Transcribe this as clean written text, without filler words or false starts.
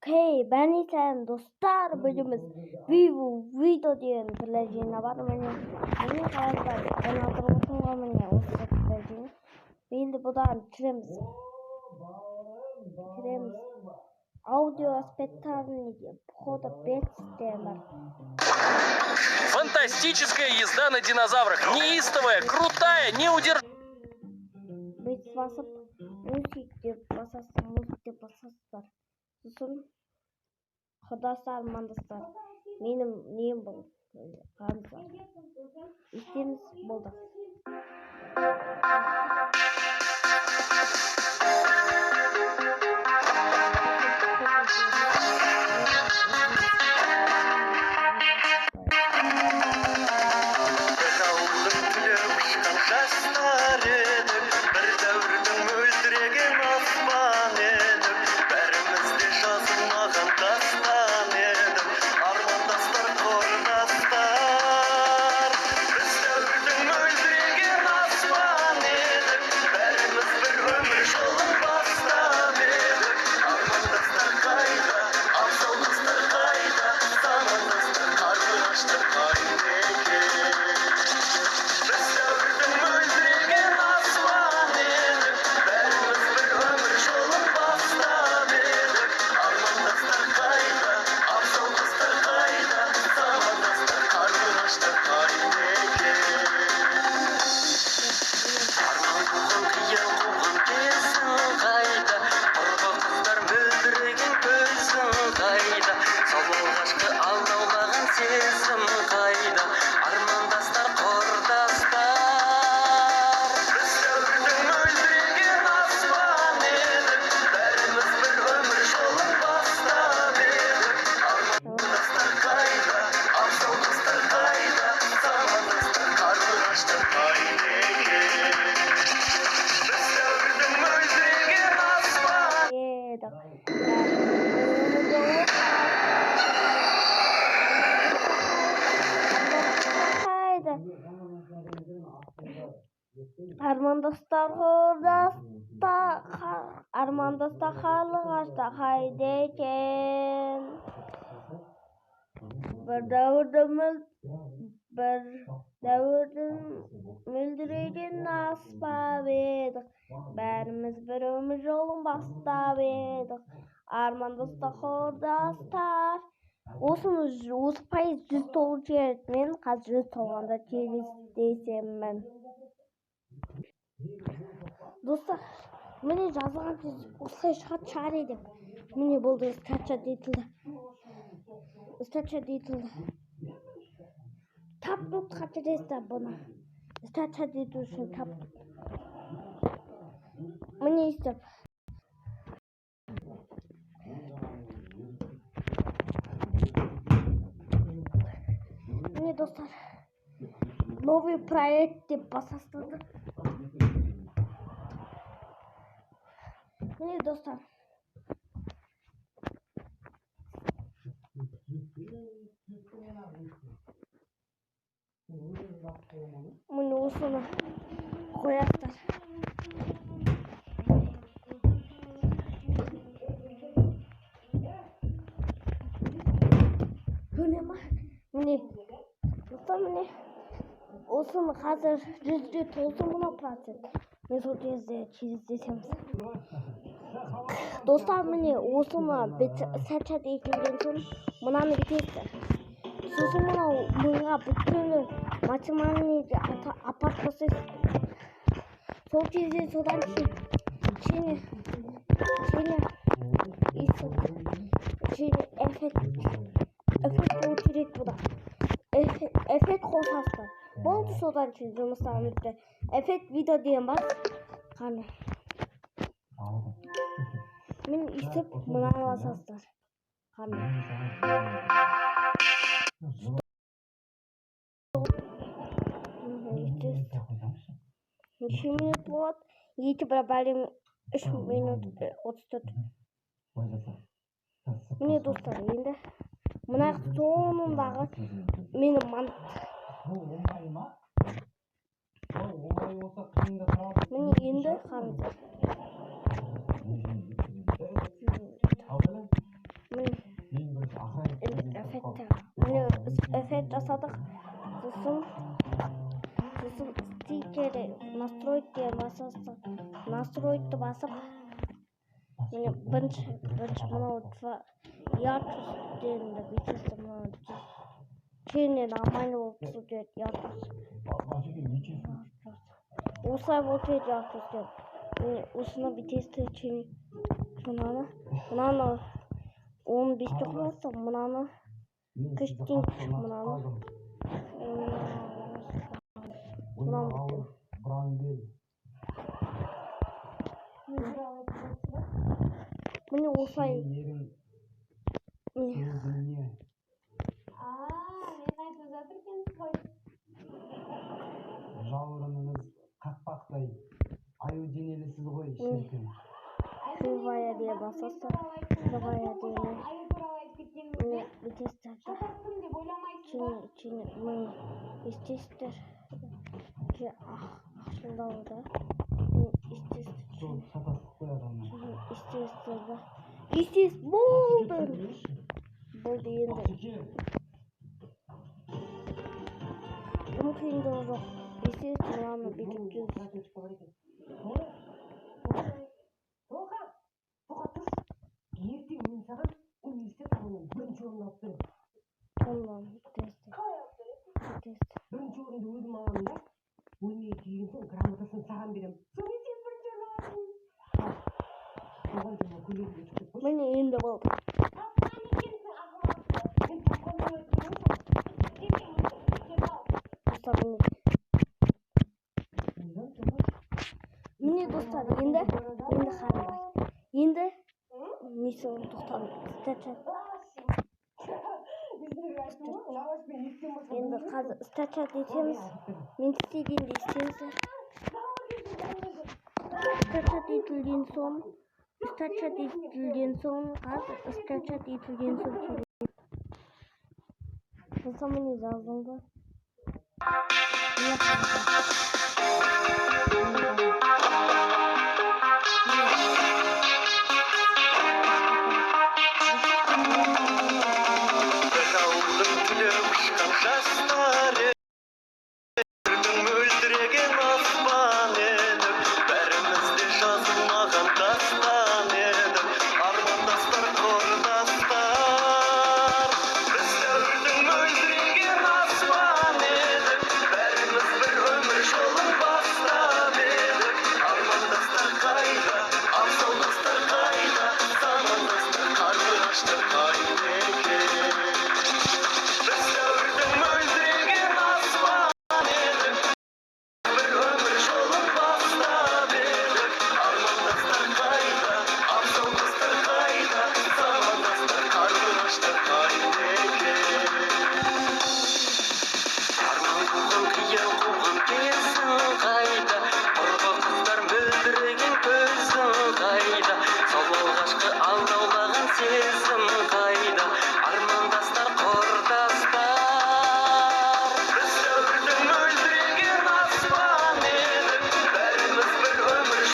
Hey, ben isen dostlar bölümümüz video diyen plajına var. Benim galiba ben hatırlamışım ama ne o plajını. Benim de buradan Trems аудио спектакль входа 5 стендов. Фантастическая езда на динозаврах. Неистовая, крутая, неудержимая. Быть способ музыки басастар. Сосын Құдастар, мандастар. Менің нем бұл? Қанса. Істеміз болды. Armandos'ta Karlıgaç'ta haydayken bir davudun müldüregen nasip edik. Bärimiz bir ömür yolun bastap edik. Armandos'ta Karlıgaç'ta Осы пайыз 100 толу керек. Мен қазір 100 толғанда через дейсем мен. Достар, міне жазылған тез осылай шығар едім. Міне болды, скача дейтілді. Таптық қачыресті бұны. Скача дейтіл үшін таптық. Міне істеп. Міне достар, новый проект деп басастырды. Міне достар. Міне осыны қояқтар. Көне ма? Міне. Міне. Осыны қазір 100-де толсын мұна процент. Мен сол кезде через десеміз. Достар, міне осыны сәтча дейкелген соң мұнаны бітесті. Сосын мұнау мұнға бүткені математиканы апарт қосайсыз. Сол кезде содан кішіне эффект болу керек бұда. Эффект қосасыздар. Болды содан кейін жұмыстарын өтті. Эффект видео деген бар. Қане. Мен істеп мұнаны басасыздар. Қане. Неше минут болады? Ютубта бәлем 3 минут 34. Міне достар, енді мына соңындағы менің міне енді қараңыздар. басадық. Сосын стикері настройки басасың. Настройкты басып, міне бірінші мынау яркостьтенді бүйтесің, мынау кеңінен нормально болып тұру керек яркость. Осылай болып керек яркость. Міне осыны бүйтесің кеңінен. Мынаны 15-те қойсың, мынаны күштен күш, мынаны. Міне осылай. Жауырыныңыз қатпақтай аю денелісіз ғой, шіркін. Живая дей басасың. Живая дейін. Міне бүйтесіздер. Міне естесіздер. Ақшылдауды. Сол сатасық қой адамдар. Естес болды. Болды енді. Бұның қиындығы жоқ. Естес мынаны бүйтіп жүрсіз. Ертең мен саған университет алуын бірінші орын алып беремін. Ondan testi. Бірінші орынды өзім аламын да, бөлмеге келген соң грамотасын саған беремін. Соны сен бірінші орын аласың. Оған жаңа көйлегімді түкіп қойшы. Міне енді болды. Міне достар, енді қарабай. Енді несін тоқтады. Енді қазір стачат етеміз. Мен істегенде істеңіздер. Стачат етілген соң қазір стачат етілген соң жасамыны жазылды. Жауырын түлеп ұшқан жастық